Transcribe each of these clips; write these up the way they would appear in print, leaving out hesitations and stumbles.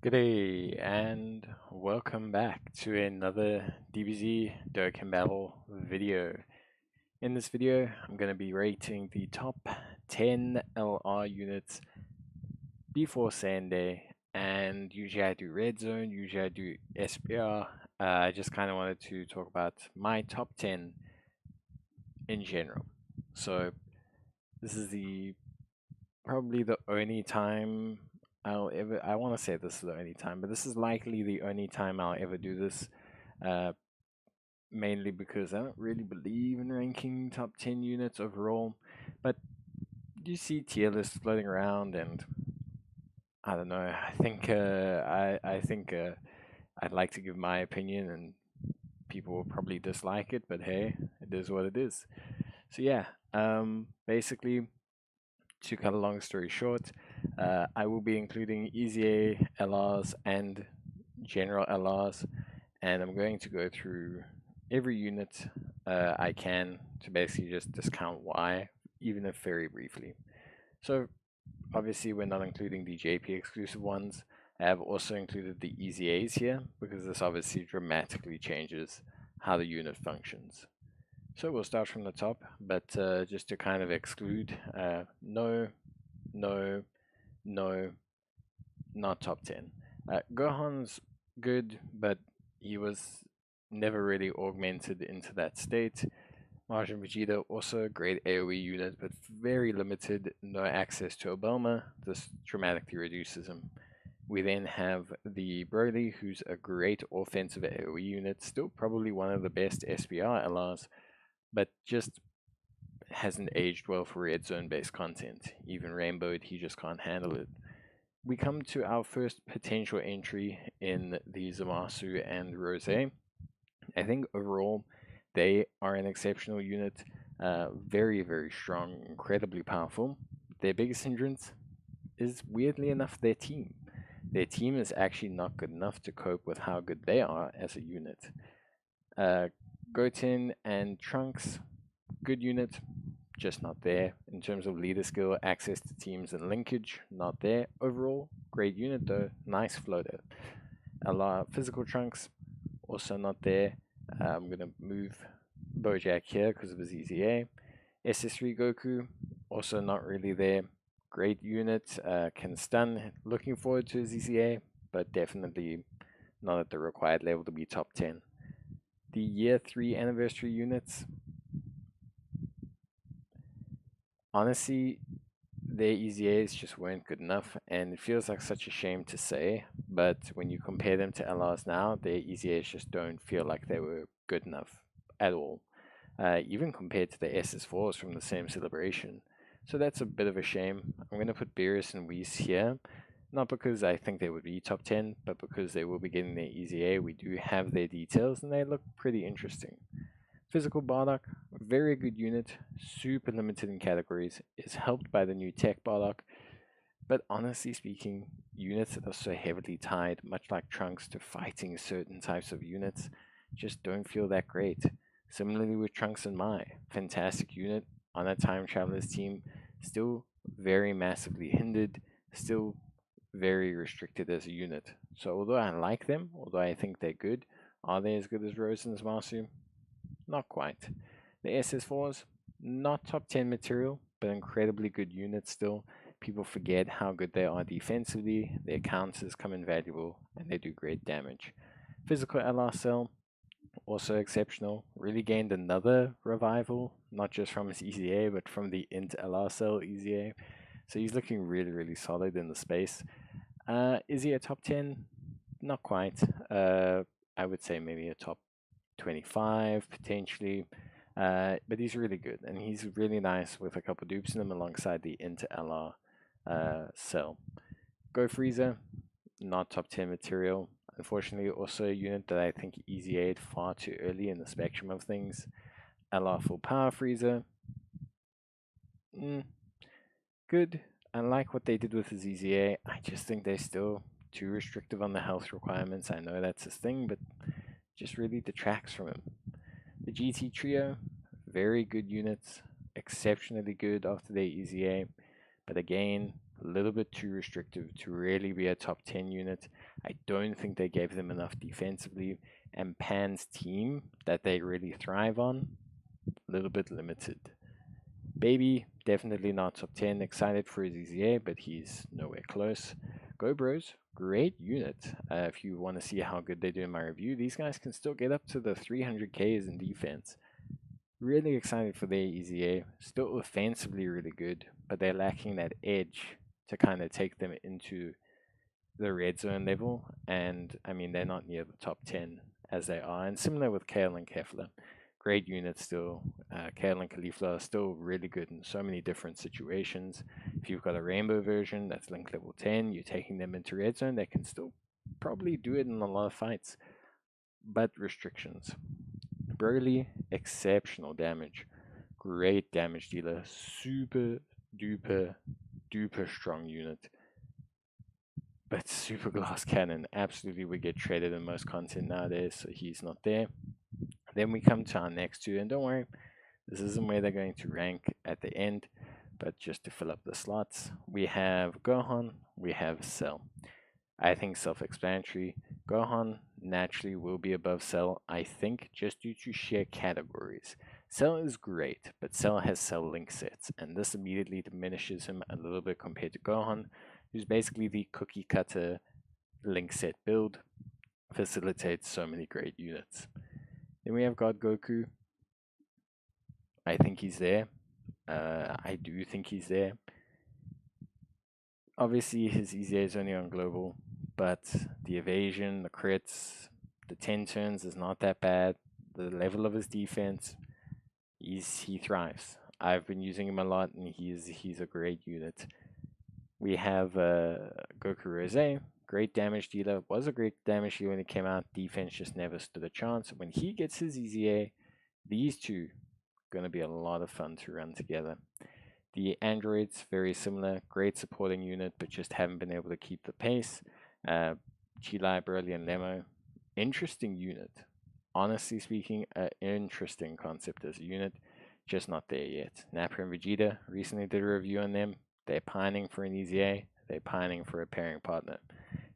Good day and welcome back to another DBZ Dokkan Battle video. In this video, I'm going to be rating the top 10 LR units before Saiyan Day, and usually I do Red Zone, usually I do SPR. I just kind of wanted to talk about my top 10 in general. So this is probably the only time I want to say this is the only time, but this is likely the only time I'll ever do this. Uh, Mainly because I don't really believe in ranking top 10 units overall. But you see tier lists floating around, and I don't know. I think I'd like to give my opinion, and people will probably dislike it. But hey, it is what it is. So yeah, basically, to cut a long story short, I will be including EZA LRs and general LRs, and I'm going to go through every unit I can to basically just discount why, even if very briefly. So obviously we're not including the JP exclusive ones. I have also included the EZAs here because this obviously dramatically changes how the unit functions. So we'll start from the top, but just to kind of exclude, no, no, no, not top 10. Gohan's good, but he was never really augmented into that state. Majin Vegeta, also a great AoE unit, but very limited, no access to Obama. This dramatically reduces him. We then have the Broly, who's a great offensive AoE unit, still probably one of the best SPR LRs, but just hasn't aged well for Red Zone based content. Even Rainbowed, he just can't handle it. We come to our first potential entry in the Zamasu and Rose. I think overall they are an exceptional unit, very, very strong, incredibly powerful. Their biggest hindrance is weirdly enough their team. Their team is actually not good enough to cope with how good they are as a unit. Goten and Trunks, good unit, just not there. In terms of leader skill, access to teams, and linkage, not there. Overall, great unit though, nice floater. A lot of physical Trunks, also not there. I'm going to move Bojack here because of his EZA. SS3 Goku, also not really there. Great unit, can stun. Looking forward to his EZA, but definitely not at the required level to be top 10. The year 3 anniversary units, honestly, their EZAs just weren't good enough, and it feels like such a shame to say, but when you compare them to LRs now, their EZAs just don't feel like they were good enough at all, even compared to the SS4s from the same celebration. So that's a bit of a shame. I'm going to put Beerus and Whis here, not because I think they would be top 10, but because they will be getting their EZA. We do have their details, and they look pretty interesting. Physical Bardock, very good unit, super limited in categories, is helped by the new tech Bardock, but honestly speaking, units that are so heavily tied, much like Trunks, to fighting certain types of units, just don't feel that great. Similarly with Trunks and Mai, fantastic unit on a Time Traveler's team, still very massively hindered, still very restricted as a unit. So although I like them, although I think they're good, are they as good as Rose and Zamasu? Not quite. The SS4s, not top 10 material, but incredibly good units still. People forget how good they are defensively, their counters come in valuable, and they do great damage. Physical LR Cell, also exceptional. Really gained another revival, not just from his EZA, but from the int LR Cell EZA. So he's looking really, really solid in the space. Is he a top 10? Not quite. I would say maybe a top 25 potentially. But he's really good, and he's really nice with a couple dupes in him alongside the Inter LR cell. Go Freezer, not top 10 material. Unfortunately, also a unit that I think EZA'd far too early in the spectrum of things. LR full power Freezer, good. I like what they did with his EZA. I just think they're still too restrictive on the health requirements. I know that's his thing, but just really detracts from him. The GT Trio, very good units, exceptionally good after their EZA, but again, a little bit too restrictive to really be a top 10 unit. I don't think they gave them enough defensively, and Pan's team that they really thrive on, a little bit limited. Baby, definitely not top 10. Excited for his EZA, but he's nowhere close. Go Bros, great unit. If you want to see how good they do in my review, these guys can still get up to the 300Ks in defense. Really excited for their EZA. Still offensively really good, but they're lacking that edge to kind of take them into the red zone level. And I mean, they're not near the top 10 as they are. And similar with Kale and Kefla. Great units still. Kale and Caulifla are still really good in so many different situations. If you've got a rainbow version that's link level 10, you're taking them into red zone, they can still probably do it in a lot of fights. But restrictions. Broly, exceptional damage. Great damage dealer. Super duper strong unit. But Super Glass Cannon absolutely would get traded in most content nowadays, so he's not there. Then we come to our next two, and don't worry, this isn't where they're going to rank at the end, but just to fill up the slots, we have Gohan, we have Cell. I think self-explanatory. Gohan naturally will be above Cell, I think, just due to sheer categories. Cell is great, but Cell has Cell link sets, and this immediately diminishes him a little bit compared to Gohan, who's basically the cookie cutter link set build, facilitates so many great units. Then we have God Goku. I think he's there. I do think he's there. Obviously, his EZA is only on global, but the evasion, the crits, the 10 turns is not that bad. The level of his defense, he thrives. I've been using him a lot, and he's a great unit. We have Goku Rose, great damage dealer. Was a great damage dealer when he came out. Defense just never stood a chance. When he gets his EZA, these two going to be a lot of fun to run together. The androids, very similar, great supporting unit, but just haven't been able to keep the pace. Chilai, Broly, and Lemo, interesting unit. Honestly speaking, an interesting concept as a unit, just not there yet. Nappa and Vegeta, recently did a review on them. They're pining for an EZA, they're pining for a pairing partner.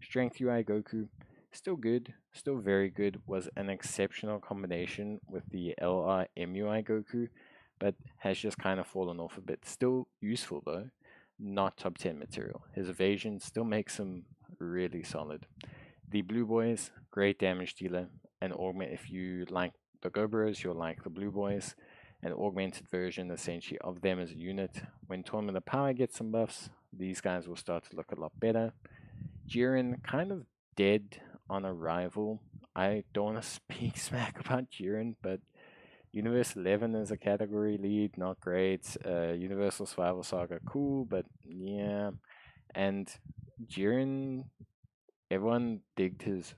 Strength UI Goku, still good, still very good, was an exceptional combination with the LR MUI Goku, but has just kind of fallen off a bit. Still useful though, not top 10 material. His evasion still makes him really solid. The Blue Boys, great damage dealer, and augment. If you like the Gobros, you'll like the Blue Boys. An augmented version essentially of them as a unit. When Tournament of Power gets some buffs, these guys will start to look a lot better. Jiren kind of dead on arrival. I don't want to speak smack about Jiren, but Universe 11 is a category lead, not great. Universal Survival Saga, cool, but yeah. And Jiren, everyone digged his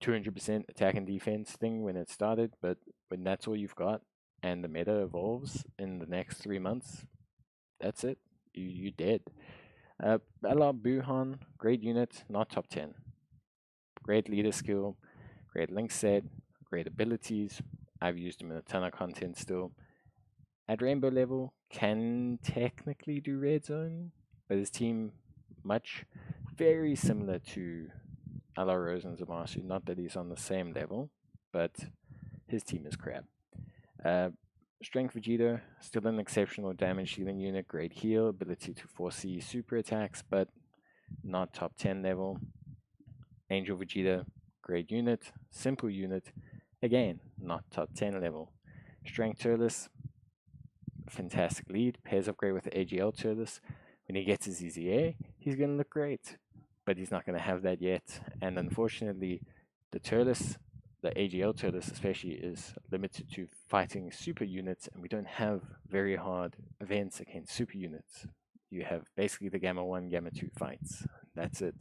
200% attack and defense thing when it started, but when that's all you've got and the meta evolves in the next 3 months, that's it. You dead. Bella Buhan, great unit, not top 10. Great leader skill, great link set, great abilities. I've used him in a ton of content still. At rainbow level, can technically do red zone, but his team very similar to Ala Rose and Zamasu. Not that he's on the same level, but his team is crap. Strength Vegeta, still an exceptional damage dealing unit, great heal, ability to foresee super attacks, but not top 10 level. Angel Vegeta, great unit, simple unit, again, not top 10 level. Strength Turles, fantastic lead, pairs up great with the AGL Turles. When he gets his EZA, he's going to look great, but he's not going to have that yet. And unfortunately, the Turles, the AGL Turles especially, is limited to fighting super units, and we don't have very hard events against super units. You have basically the Gamma 1, Gamma 2 fights. That's it.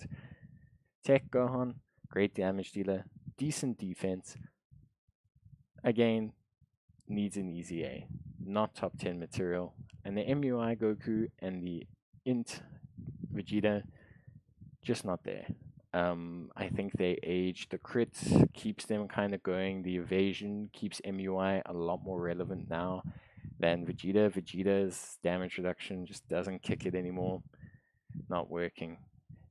Tech Gohan, great damage dealer, decent defense. Again, needs an EZA, not top 10 material. And the MUI Goku and the Int Vegeta, just not there. I think they age. The crits keeps them kind of going. The evasion keeps MUI a lot more relevant now than Vegeta. Vegeta's damage reduction just doesn't kick it anymore. not working.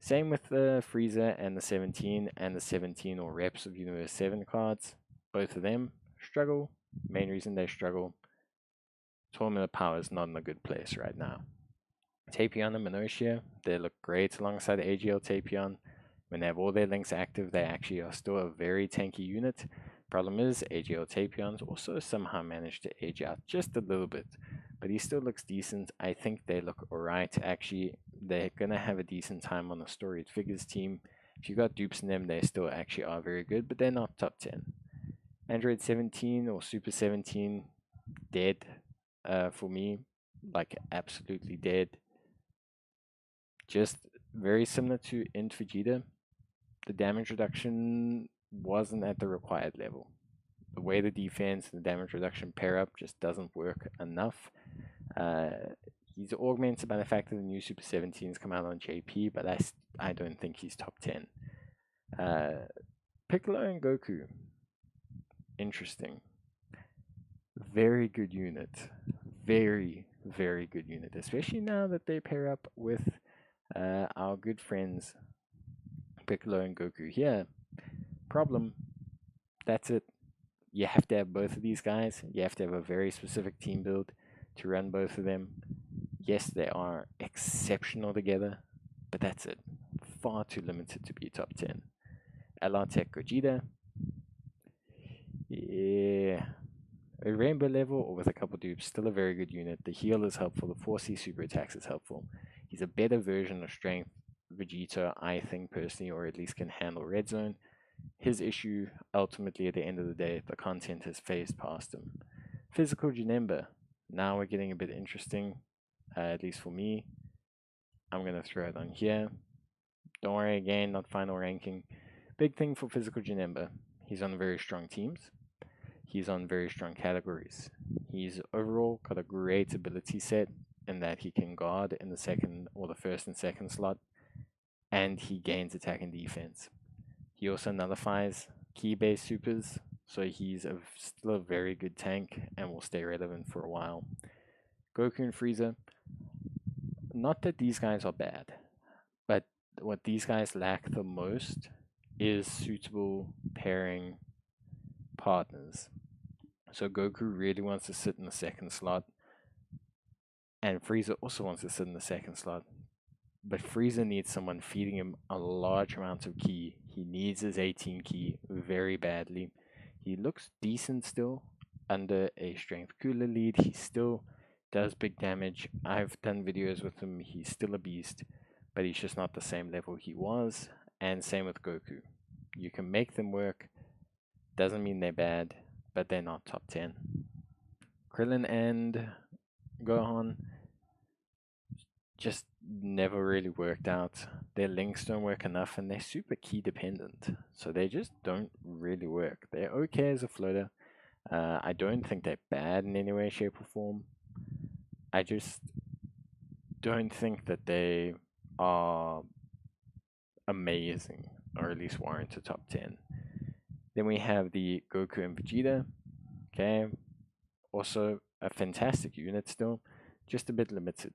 Same with the Frieza and the 17 or reps of Universe 7 cards. Both of them struggle. Main reason they struggle, Tournament of Power is not in a good place right now. Tapion and Minotia, they look great alongside AGL Tapion. When they have all their links active, they actually are still a very tanky unit. Problem is, AGL Tapion's also somehow managed to age out just a little bit, but he still looks decent. I think they look alright. Actually, they're gonna have a decent time on the Storied Figures team. If you got dupes in them, they still actually are very good, but they're not top 10. Android 17 or Super 17, dead for me, like absolutely dead. Just very similar to Int Vegeta. The damage reduction wasn't at the required level. The way the defense and the damage reduction pair up just doesn't work enough. He's augmented by the fact that the new Super 17s come out on JP, but I don't think he's top 10. Piccolo and Goku, interesting. Very good unit. Very, very good unit, especially now that they pair up with our good friends Piccolo and Goku here. Problem, that's it. You have to have both of these guys. You have to have a very specific team build to run both of them. Yes, they are exceptional together, but that's it. Far too limited to be top 10. LR Tech Gogeta. Yeah. A rainbow level or with a couple dupes, still a very good unit. The heal is helpful. The 4C super attacks is helpful. He's a better version of Strength Vegeta, I think personally, or at least can handle Red Zone. His issue, ultimately at the end of the day, the content has phased past him. Physical Janemba. Now we're getting a bit interesting, at least for me. I'm going to throw it on here. Don't worry, again, not final ranking. Big thing for Physical Janemba. He's on very strong teams. He's on very strong categories. He's overall got a great ability set in that he can guard in the second or the first and second slot, and he gains attack and defense. He also nullifies key-based supers, so he's still a very good tank and will stay relevant for a while. Goku and Frieza, not that these guys are bad, but what these guys lack the most is suitable pairing partners. So Goku really wants to sit in the second slot, and Frieza also wants to sit in the second slot. But Frieza needs someone feeding him a large amount of ki. He needs his 18 ki very badly. He looks decent still under a Strength Cooler lead. He still does big damage. I've done videos with him. He's still a beast, but he's just not the same level he was. And same with Goku. You can make them work. Doesn't mean they're bad, but they're not top 10. Krillin and Gohan just never really worked out. Their links don't work enough, and they're super key dependent, so they just don't really work. They're okay as a floater. I don't think they're bad in any way, shape, or form. I just don't think that they are amazing, or at least warrant a top 10. Then we have the Goku and Vegeta. Okay, also a fantastic unit still, just a bit limited.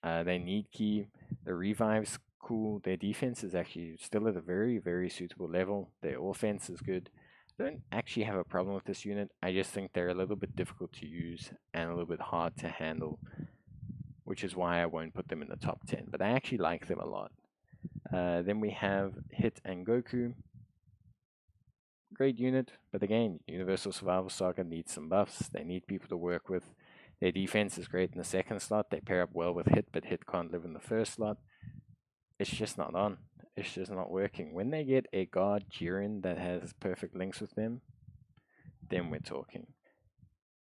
They need ki. The revive's cool. Their defense is actually still at a very, very suitable level. Their offense is good. I don't actually have a problem with this unit. I just think they're a little bit difficult to use and a little bit hard to handle, which is why I won't put them in the top 10. But I actually like them a lot. Then we have Hit and Goku. Great unit, but again, Universal Survival Saga needs some buffs. They need people to work with. Their defense is great in the second slot. They pair up well with Hit, but Hit can't live in the first slot. It's just not on. It's just not working. When they get a guard Jiren that has perfect links with them, then we're talking.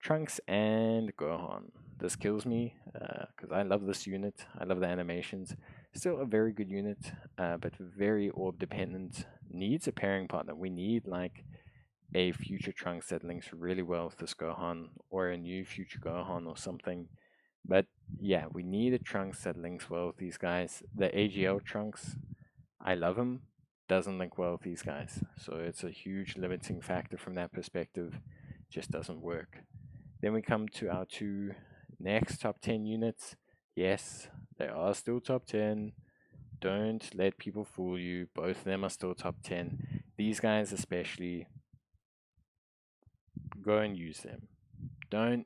Trunks and Gohan. This kills me because I love this unit. I love the animations. Still a very good unit, but very orb dependent. Needs a pairing partner. We need like a future Trunks that links really well with this Gohan, or a new future Gohan or something. But yeah, we need a Trunks that links well with these guys. The AGL Trunks, I love him, doesn't link well with these guys. So it's a huge limiting factor from that perspective. Just doesn't work. Then we come to our two next top 10 units. Yes, they are still top 10. Don't let people fool you. Both of them are still top 10. These guys, especially, go and use them. Don't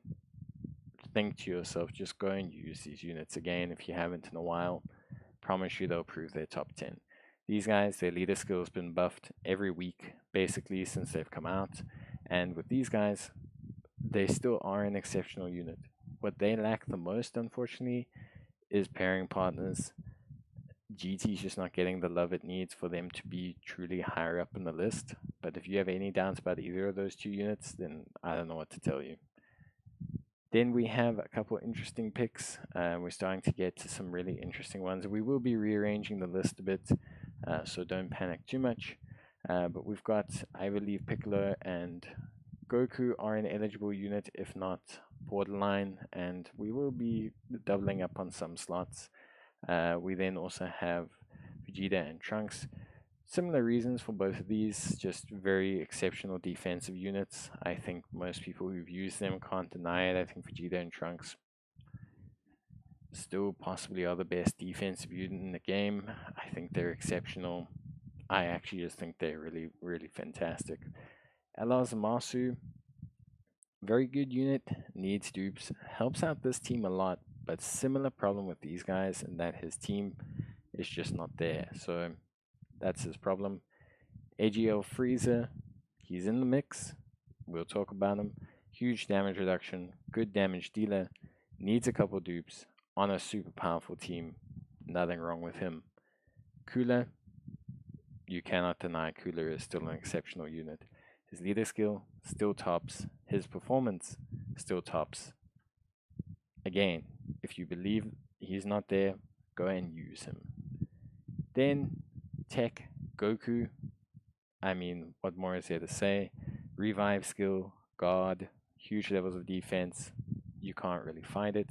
think to yourself, just go and use these units again if you haven't in a while. Promise you they'll prove their top 10. These guys, their leader skill has been buffed every week, basically, since they've come out. And with these guys, they still are an exceptional unit. What they lack the most, unfortunately, is pairing partners. GT is just not getting the love it needs for them to be truly higher up in the list. But if you have any doubts about either of those two units, then I don't know what to tell you. Then we have a couple interesting picks. We're starting to get to some really interesting ones. We will be rearranging the list a bit, so don't panic too much. But we've got, I believe, Piccolo and Goku are an eligible unit, if not borderline, and we will be doubling up on some slots. We then also have Vegeta and Trunks. Similar reasons for both of these, just very exceptional defensive units. I think most people who've used them can't deny it. I think Vegeta and Trunks still possibly are the best defensive unit in the game. I think they're exceptional. I actually just think they're really, really fantastic. Elas Masu, very good unit, needs dupes, helps out this team a lot, but similar problem with these guys in that his team is just not there. So that's his problem. AGL Freezer, he's in the mix. We'll talk about him. Huge damage reduction, good damage dealer, needs a couple dupes on a super powerful team. Nothing wrong with him. Cooler, you cannot deny Cooler is still an exceptional unit. His leader skill still tops. His performance still tops. Again, if you believe he's not there, go and use him. Then Tech Goku. I mean, what more is there to say? Revive skill, guard, huge levels of defense. You can't really fight it.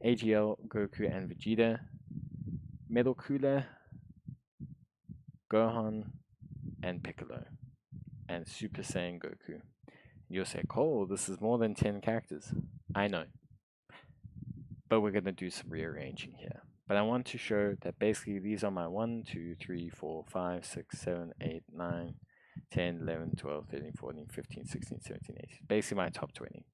AGL, Goku, and Vegeta. Metal Cooler, Gohan, and Piccolo. And Super Saiyan Goku. You'll say, Cole, this is more than 10 characters. I know. But we're going to do some rearranging here. But I want to show that basically these are my 1, 2, 3, 4, 5, 6, 7, 8, 9, 10, 11, 12, 13, 14, 15, 16, 17, 18. Basically my top 20.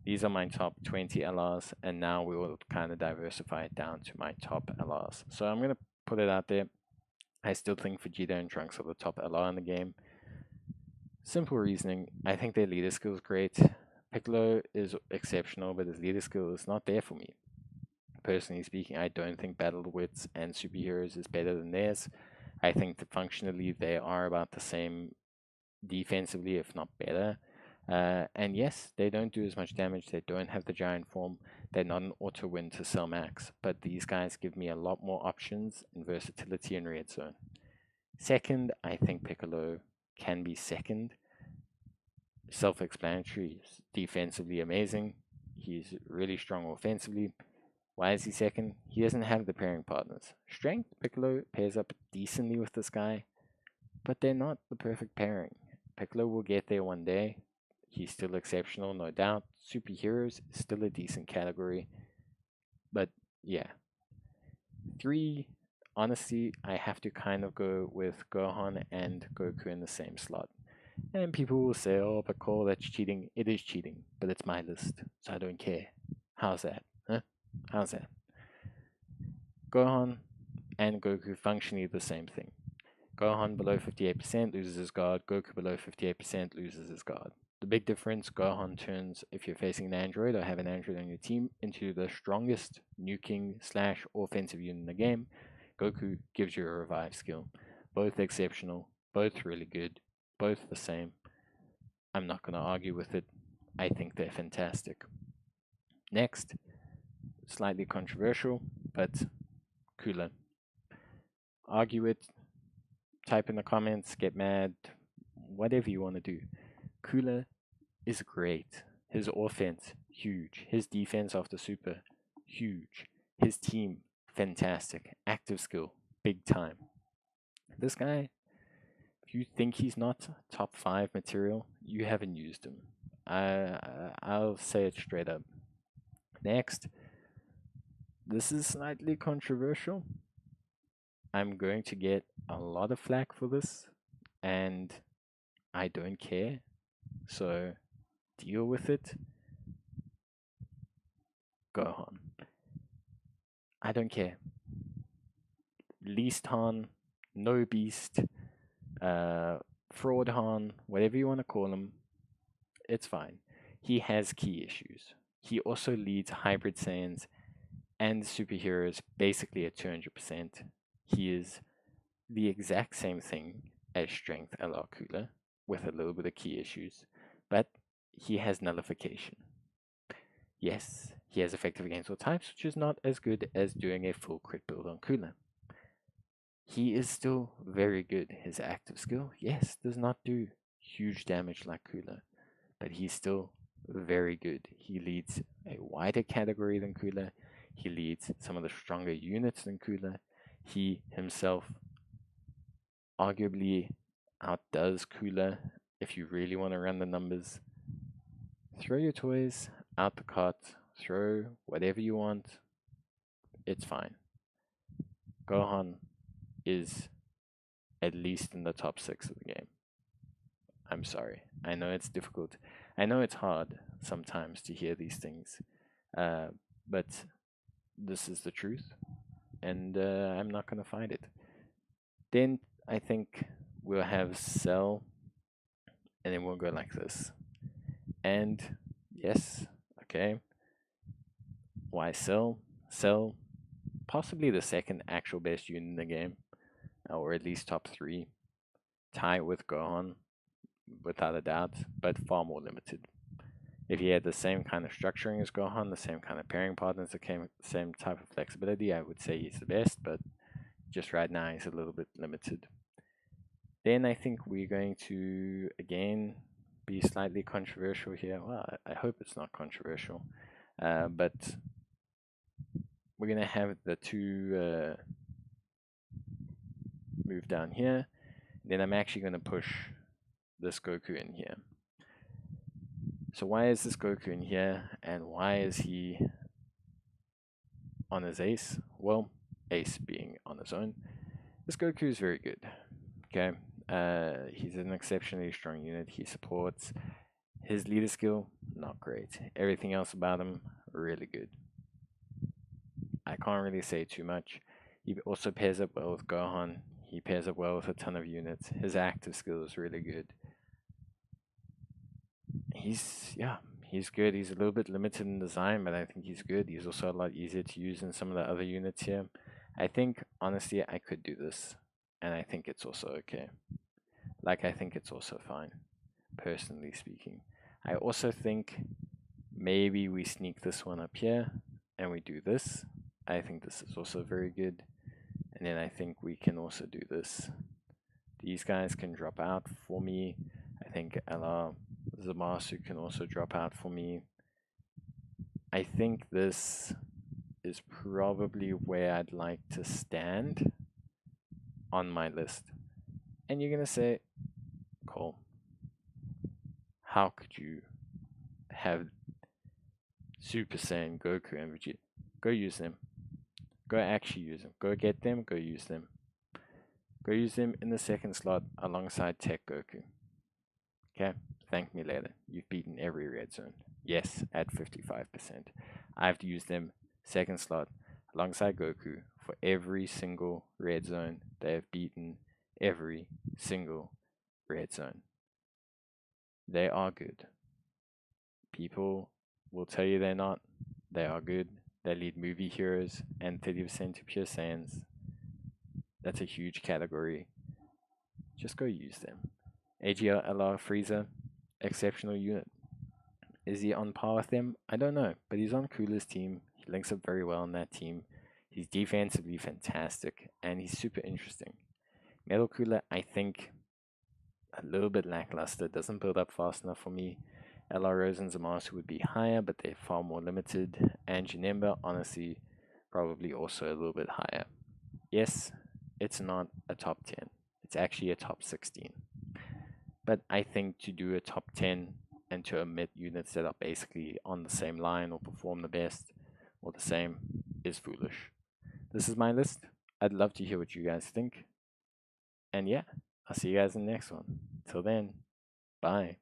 These are my top 20 LRs, and now we will kind of diversify it down to my top LRs. So I'm going to put it out there. I still think Vegeta and Trunks are the top LR in the game. Simple reasoning, I think their leader skill is great. Piccolo is exceptional, but his leader skill is not there for me. Personally speaking, I don't think Battle Wits and Superheroes is better than theirs. I think that functionally they are about the same defensively, if not better. And yes, they don't do as much damage. They don't have the giant form. They're not an auto win to sell max. But these guys give me a lot more options and versatility in red zone. Second, I think Piccolo can be second. Self-explanatory. He's defensively amazing. He's really strong offensively. Why is he second? He doesn't have the pairing partners. Strength, Piccolo pairs up decently with this guy, but they're not the perfect pairing. Piccolo will get there one day. He's still exceptional, no doubt. Superheroes is still a decent category. But yeah. 3, honestly, I have to kind of go with Gohan and Goku in the same slot. And people will say, oh, but Cole, that's cheating. It is cheating, but it's my list, so I don't care. How's that? Huh? How's that? Gohan and Goku functionally the same thing. Gohan below 58% loses his guard. Goku below 58% loses his guard. The big difference, Gohan turns, if you're facing an android or have an android on your team, into the strongest nuking / offensive unit in the game. Goku gives you a revive skill. Both exceptional, both really good, both the same. I'm not going to argue with it. I think they're fantastic. Next, slightly controversial, but cooler. Argue it, type in the comments, get mad, whatever you want to do. Cooler is great. His offense, huge. His defense after super, huge. His team, fantastic. Active skill, big time. This guy, if you think he's not top 5 material, you haven't used him. I'll say it straight up. Next, this is slightly controversial, I'm going to get a lot of flack for this, and I don't care. So deal with it. Gohan. I don't care. Least Han, no beast, fraud Han, whatever you want to call him, it's fine. He has key issues. He also leads hybrid Saiyans and superheroes basically at 200%. He is the exact same thing as Strength LR Cooler with a little bit of key issues, but he has nullification. Yes, he has effective against all types, which is not as good as doing a full crit build on Cooler. He is still very good. His active skill, yes, does not do huge damage like Cooler, but he's still very good. He leads a wider category than Cooler. He leads some of the stronger units than Cooler. He himself arguably outdoes Cooler if you really want to run the numbers. Throw your toys out the cart, throw whatever you want, it's fine. Gohan is at least in the top 6 of the game. I'm sorry. I know it's difficult. I know it's hard sometimes to hear these things, but this is the truth, and I'm not going to fight it. Then I think we'll have Cell, and then we'll go like this. And yes, okay. Why Cell? Cell, possibly the second actual best unit in the game, or at least top 3. Tie with Gohan, without a doubt, but far more limited. If he had the same kind of structuring as Gohan, the same kind of pairing partners, the same type of flexibility, I would say he's the best, but just right now he's a little bit limited. Then I think we're going to, again, be slightly controversial here. Well, I hope it's not controversial, but we're going to have the two move down here. Then I'm actually going to push this Goku in here. So why is this Goku in here, and why is he on his ace? Well, ace being on his own. This Goku is very good. Okay, he's an exceptionally strong unit. He supports his leader skill, not great. Everything else about him, really good. I can't really say too much. He also pairs up well with Gohan. He pairs up well with a ton of units. His active skill is really good. He's good. He's a little bit limited in design, but I think he's good. He's also a lot easier to use than some of the other units here. I think, honestly, I could do this, and I think it's also okay. I think it's also fine, personally speaking. I also think maybe we sneak this one up here, and we do this. I think this is also very good. And then I think we can also do this. These guys can drop out for me. I think LR Zamasu can also drop out for me. I think this is probably where I'd like to stand on my list. And you're going to say, Cole, how could you have Super Saiyan Goku and Vegeta? Go use them. Go actually use them. Go get them. Go use them. Go use them in the second slot alongside Tech Goku. Okay? Thank me later. You've beaten every red zone. Yes, at 55%. I've used them second slot alongside Goku for every single red zone. They have beaten every single red zone. They are good. People will tell you they're not. They are good. They lead movie heroes and 30% to pure Saiyans. That's a huge category. Just go use them. AGL LR Frieza, exceptional unit. Is he on par with them? I don't know, but he's on Cooler's team. He links up very well on that team. He's defensively fantastic, and he's super interesting. Metal Cooler, I think, a little bit lackluster. Doesn't build up fast enough for me. LR Rose and Zamasu would be higher, but they're far more limited. And Janemba, honestly, probably also a little bit higher. Yes, it's not a top 10. It's actually a top 16. But I think to do a top 10 and to omit units that are basically on the same line or perform the best or the same is foolish. This is my list. I'd love to hear what you guys think. And yeah, I'll see you guys in the next one. Till then, bye.